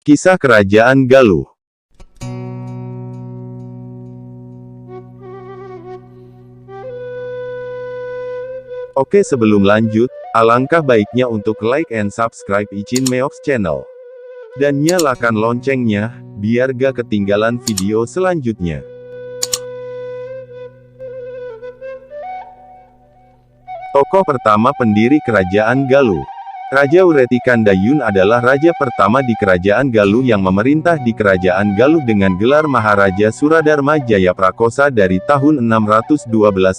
Kisah Kerajaan Galuh. Oke, sebelum lanjut, alangkah baiknya untuk like and subscribe Icin Meox Channel. Dan nyalakan loncengnya, biar gak ketinggalan video selanjutnya. Tokoh pertama pendiri Kerajaan Galuh. Raja Uretikandayun adalah raja pertama di Kerajaan Galuh yang memerintah di Kerajaan Galuh dengan gelar Maharaja Suradarma Jayaprakosa dari tahun 612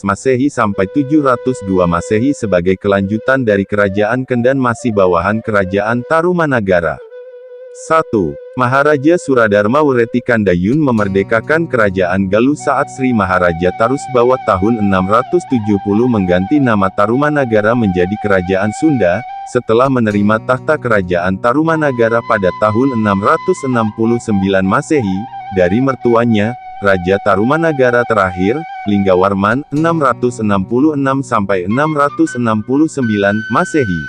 Masehi sampai 702 Masehi sebagai kelanjutan dari Kerajaan Kendan masih bawahan Kerajaan Tarumanagara. 1. Maharaja Suradarma Uretikandayun memerdekakan Kerajaan Galuh saat Sri Maharaja Tarusbawa tahun 670 mengganti nama Tarumanagara menjadi Kerajaan Sunda, setelah menerima tahta Kerajaan Tarumanagara pada tahun 669 Masehi, dari mertuanya, Raja Tarumanagara terakhir, Linggawarman, 666 sampai 669 Masehi.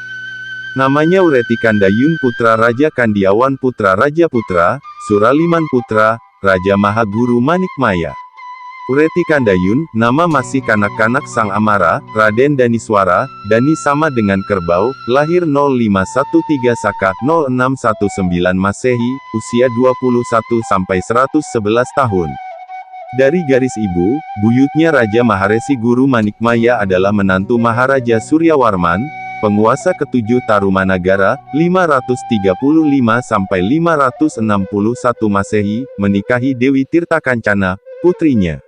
Namanya Uretikandayun putra Raja Kandiawan putra Raja Putra, Suraliman putra, Raja Mahaguru Manikmaya. Uretikandayun, nama masih kanak-kanak Sang Amara, Raden Daniswara, Dani sama dengan kerbau, lahir 0513 Saka 0619 Masehi, usia 21 sampai 111 tahun. Dari garis ibu, buyutnya Raja Maharesi Guru Manikmaya adalah menantu Maharaja Suryawarman, penguasa ketujuh Tarumanagara, 535 sampai 561 Masehi, menikahi Dewi Tirtakancana, putrinya.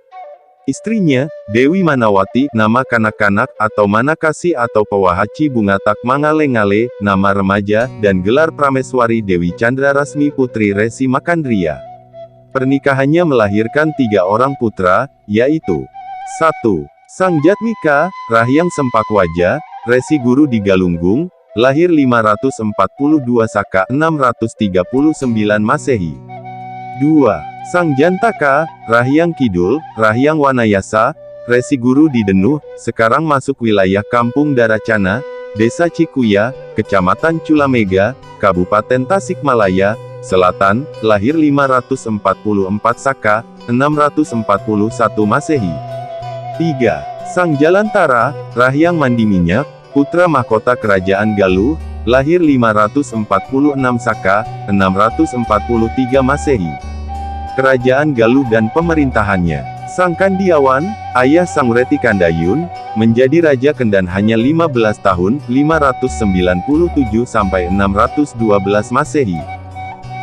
Istrinya, Dewi Manawati, nama kanak-kanak atau Manakasi atau Pewahaci Bungatak Mangalengale, nama remaja, dan gelar Prameswari Dewi Candrarasmi Putri Resi Makandria. Pernikahannya melahirkan 3 orang putra, yaitu 1. Sang Jatmika, Rahyang Sempakwaja, Resi Guru di Galunggung, lahir 542 Saka 639 Masehi. 2. Sang Jantaka, Rahyang Kidul, Rahyang Wanayasa, Resi Guru di Denuh, sekarang masuk wilayah Kampung Daracana, Desa Cikuya, Kecamatan Culamega, Kabupaten Tasikmalaya, Selatan, lahir 544 Saka, 641 Masehi. 3. Sang Jalantara, Rahyang Mandiminyak, putra mahkota Kerajaan Galuh, lahir 546 Saka, 643 Masehi. Kerajaan Galuh dan pemerintahannya. Sang Kandiawan, ayah Sang Uretikandayun, menjadi Raja Kendan hanya 15 tahun, 597 sampai 612 Masehi.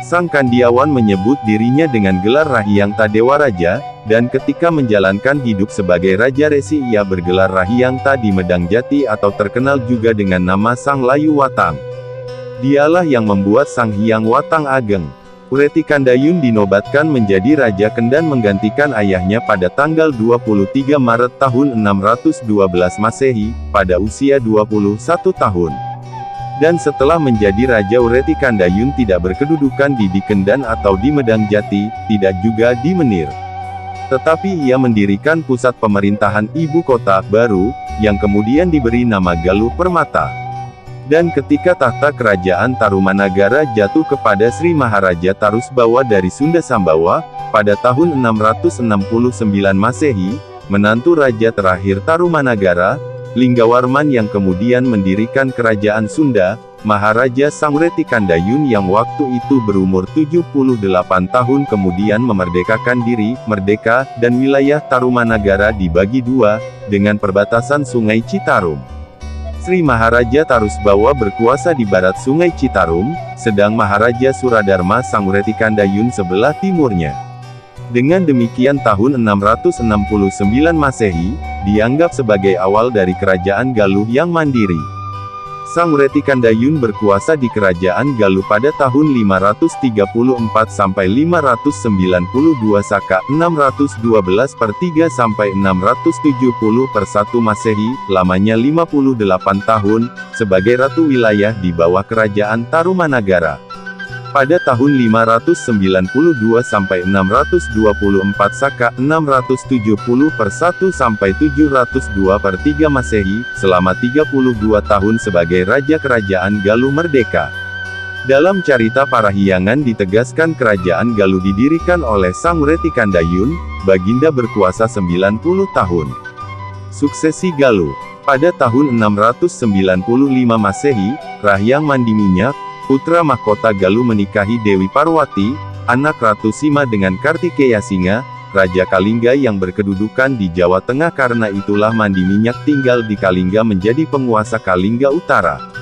Sang Kandiawan menyebut dirinya dengan gelar Rahyang Tadewaraja, dan ketika menjalankan hidup sebagai Raja Resi ia bergelar Rahyang Tadi Medang Jati atau terkenal juga dengan nama Sang Layu Watang. Dialah yang membuat Sang Hyang Watang Ageng. Uretikandayun dinobatkan menjadi Raja Kendan menggantikan ayahnya pada tanggal 23 Maret tahun 612 Masehi, pada usia 21 tahun. Dan setelah menjadi Raja Uretikandayun tidak berkedudukan di Kendan atau di Medang Jati, tidak juga di Menir. Tetapi ia mendirikan pusat pemerintahan ibu kota baru, yang kemudian diberi nama Galuh Permata. Dan ketika tahta Kerajaan Tarumanagara jatuh kepada Sri Maharaja Tarusbawa dari Sunda Sambawa, pada tahun 669 Masehi, menantu Raja terakhir Tarumanagara, Linggawarman yang kemudian mendirikan Kerajaan Sunda, Maharaja Sang Uretikandayun yang waktu itu berumur 78 tahun kemudian memerdekakan diri, merdeka, dan wilayah Tarumanagara dibagi 2, dengan perbatasan Sungai Citarum. Sri Maharaja Tarusbawa berkuasa di barat Sungai Citarum, sedang Maharaja Suradarma Sang Uretikandayun sebelah timurnya. Dengan demikian tahun 669 Masehi, dianggap sebagai awal dari Kerajaan Galuh yang mandiri. Sang Uretikandayun berkuasa di Kerajaan Galuh pada tahun 534 sampai 592 Saka 612 per 3 sampai 670 per 1 Masehi, lamanya 58 tahun, sebagai ratu wilayah di bawah Kerajaan Tarumanagara. Pada tahun 592 sampai 624 Saka 670 per 1 sampai 702 per 3 Masehi, selama 32 tahun sebagai Raja Kerajaan Galuh Merdeka. Dalam carita Parahyangan ditegaskan kerajaan Galuh didirikan oleh Sang Wretikandayun, Baginda berkuasa 90 tahun. Suksesi Galuh. Pada tahun 695 Masehi, Rahyang Mandiminyak, putra mahkota Galuh menikahi Dewi Parwati, anak Ratu Sima dengan Kartikeya Singa, Raja Kalingga yang berkedudukan di Jawa Tengah. Karena itulah Mandiminyak tinggal di Kalingga menjadi penguasa Kalingga Utara.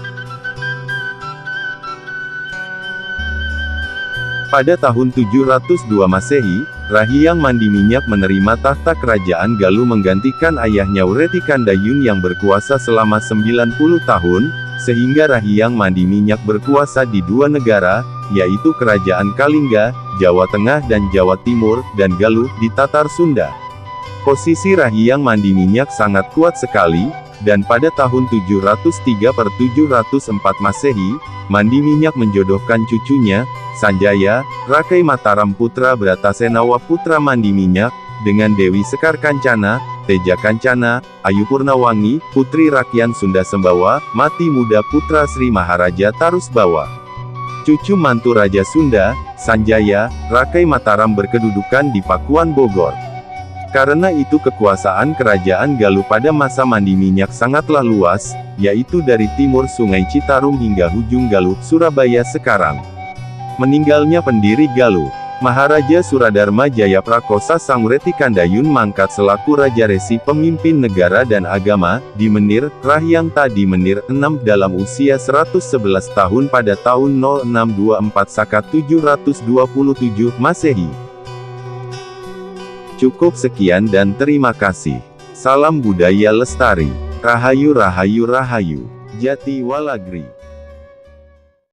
Pada tahun 702 Masehi, Rahyang Mandiminyak menerima tahta kerajaan Galuh menggantikan ayahnya Wretikandayun yang berkuasa selama 90 tahun, sehingga Rahyang Mandiminyak berkuasa di dua negara, yaitu Kerajaan Kalingga, Jawa Tengah dan Jawa Timur, dan Galuh, di Tatar Sunda. Posisi Rahyang Mandiminyak sangat kuat sekali, dan pada tahun 703/704 Masehi, Mandiminyak menjodohkan cucunya, Sanjaya, Rakai Mataram putra Bratasenawa putra Mandiminyak, dengan Dewi Sekar Kancana, Teja Kancana, Ayu Purnawangi, putri Rakyan Sunda Sembawa, Mati Muda putra Sri Maharaja Tarusbawa. Cucu mantu Raja Sunda, Sanjaya, Rakai Mataram berkedudukan di Pakuan Bogor. Karena itu kekuasaan kerajaan Galuh pada masa Mandiminyak sangatlah luas, yaitu dari timur Sungai Citarum hingga ujung Galuh, Surabaya sekarang. Meninggalnya pendiri Galuh, Maharaja Suradharma Jayaprakosa Sang Wretikandayun mangkat selaku Raja Resi pemimpin negara dan agama, di Menir, Rahyang di Menir 6 dalam usia 111 tahun pada tahun 0624 Saka 727 Masehi. Cukup sekian dan terima kasih. Salam budaya lestari. Rahayu Rahayu Rahayu. Jati Walagri.